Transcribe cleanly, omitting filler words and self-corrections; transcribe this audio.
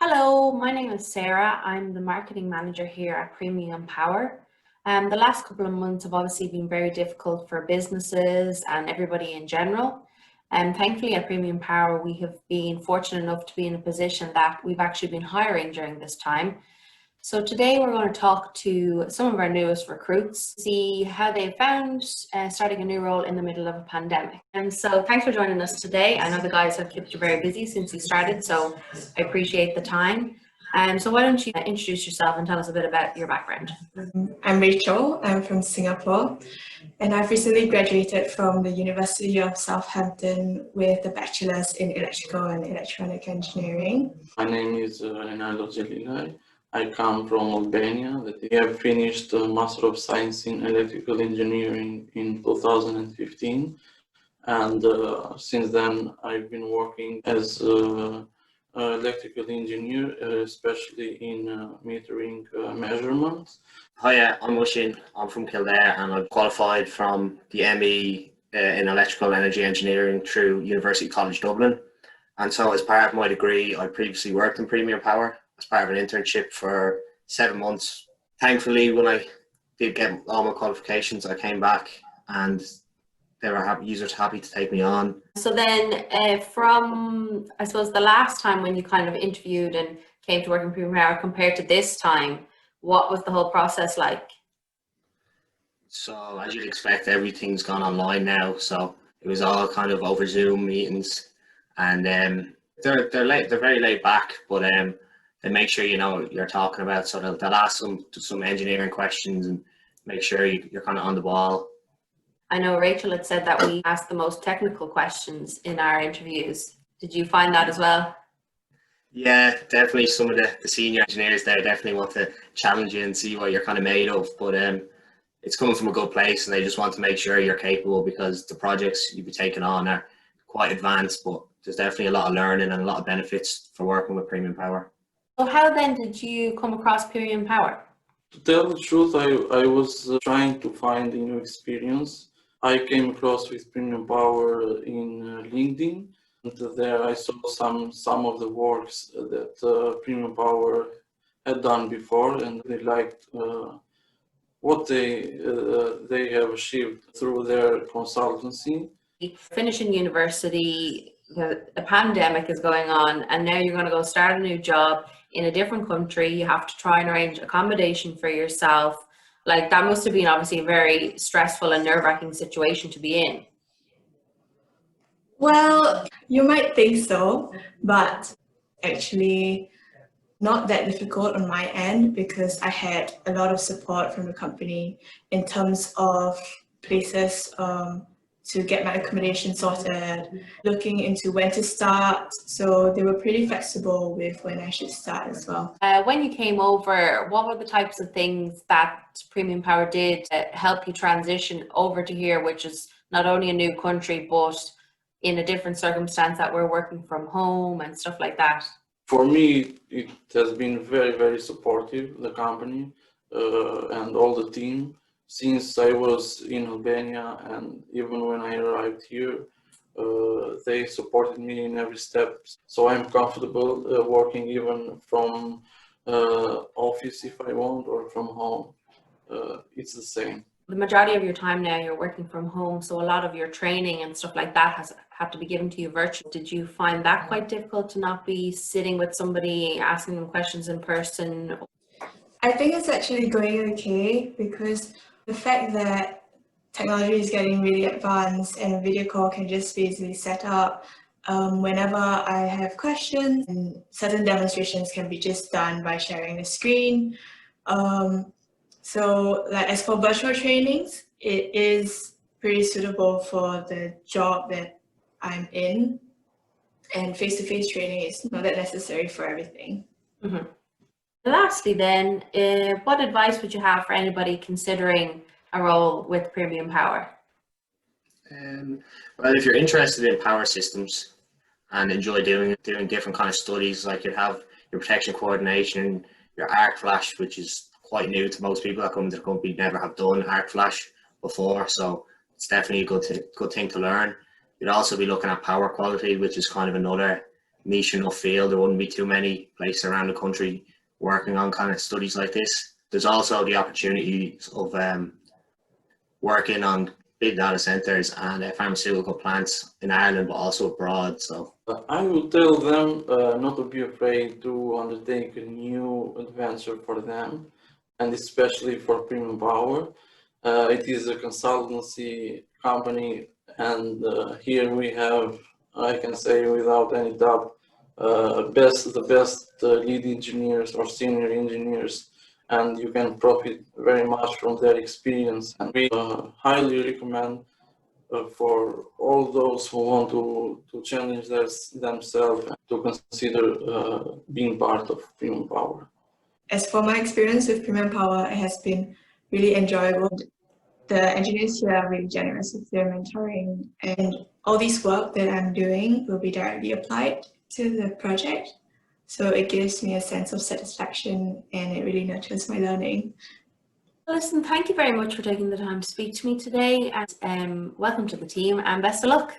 Hello, my name is Sarah. I'm the marketing manager here at Premium Power. The last couple of months have obviously been very difficult for businesses and everybody in general. And thankfully at Premium Power, we have been fortunate enough to be in a position that we've actually been hiring during this time. So today we're going to talk to some of our newest recruits, see how they found starting a new role in the middle of a pandemic. And so thanks for joining us today. I know the guys have kept you very busy since you started, so I appreciate the time. So why don't you introduce yourself and tell us a bit about your background? I'm Rachel. I'm from Singapore, and I've recently graduated from the University of Southampton with a bachelor's in electrical and electronic engineering. My name is Renato Gelilai. I come from Albania. I have finished a Master of Science in Electrical Engineering in 2015, and since then I've been working as an electrical engineer, especially in metering measurements. Hiya, I'm Mushin. I'm from Kildare and I've qualified from the ME in Electrical Energy Engineering through University College Dublin. And so as part of my degree, I previously worked in Premium Power as part of an internship for 7 months. Thankfully, when I did get all my qualifications, I came back and they were happy, users happy to take me on. So then from, I suppose, the last time when you kind of interviewed and came to work in Premium Power compared to this time, what was the whole process like? So as you'd expect, everything's gone online now. So it was all kind of over Zoom meetings, and they're very laid back, but they make sure you know what you're talking about. So they'll ask some engineering questions and make sure you're kind of on the ball. I know Rachel had said that we asked the most technical questions in our interviews. Did you find that as well? Yeah, definitely. Some of the senior engineers there definitely want to challenge you and see what you're kind of made of. But it's coming from a good place, and they just want to make sure you're capable, because the projects you'll be taking on are quite advanced. But there's definitely a lot of learning and a lot of benefits for working with Premium Power. So how then did you come across Premium Power? To tell the truth, I was trying to find a new experience. I came across with Premium Power in LinkedIn. And there I saw some of the works that Premium Power had done before, and they liked what they have achieved through their consultancy. Finishing university, the pandemic is going on, and now you're going to go start a new job in a different country. You have to try and arrange accommodation for yourself. Like, that must have been obviously a very stressful and nerve-wracking situation to be in. Well, you might think so, but actually not that difficult on my end, because I had a lot of support from the company in terms of places to get my accommodation sorted, looking into when to start. So they were pretty flexible with when I should start as well. When you came over, what were the types of things that Premium Power did to help you transition over to here, which is not only a new country, but in a different circumstance that we're working from home and stuff like that? For me, it has been very, very supportive, the company and all the team. Since I was in Albania, and even when I arrived here, they supported me in every step. So I'm comfortable working even from office if I want, or from home. It's the same. The majority of your time now you're working from home, so a lot of your training and stuff like that has had to be given to you virtually. Did you find that quite difficult to not be sitting with somebody, asking them questions in person? I think it's actually going okay, because the fact that technology is getting really advanced and a video call can just be easily set up whenever I have questions, and certain demonstrations can be just done by sharing the screen. So like, as for virtual trainings, it is pretty suitable for the job that I'm in, and face-to-face training is not that necessary for everything. Mm-hmm. Lastly then, what advice would you have for anybody considering a role with Premium Power? Well, if you're interested in power systems and enjoy doing different kind of studies, like you have your protection coordination, your arc flash, which is quite new to most people that come to the company, never have done arc flash before, so it's definitely a good thing to learn. You'd also be looking at power quality, which is kind of another niche enough field. There wouldn't be too many places around the country working on kind of studies like this. There's also the opportunities of working on big data centers and pharmaceutical plants in Ireland, but also abroad. So I will tell them not to be afraid to undertake a new adventure for them, and especially for Premium Power. It is a consultancy company, and here we have, I can say without any doubt, the best lead engineers or senior engineers, and you can profit very much from their experience. And we highly recommend for all those who want to challenge themselves to consider being part of Premium Power. As for my experience with Premium Power, it has been really enjoyable. The engineers here are really generous with their mentoring, and all this work that I'm doing will be directly applied to the project. So it gives me a sense of satisfaction and it really nurtures my learning. Listen, thank you very much for taking the time to speak to me today, and welcome to the team and best of luck.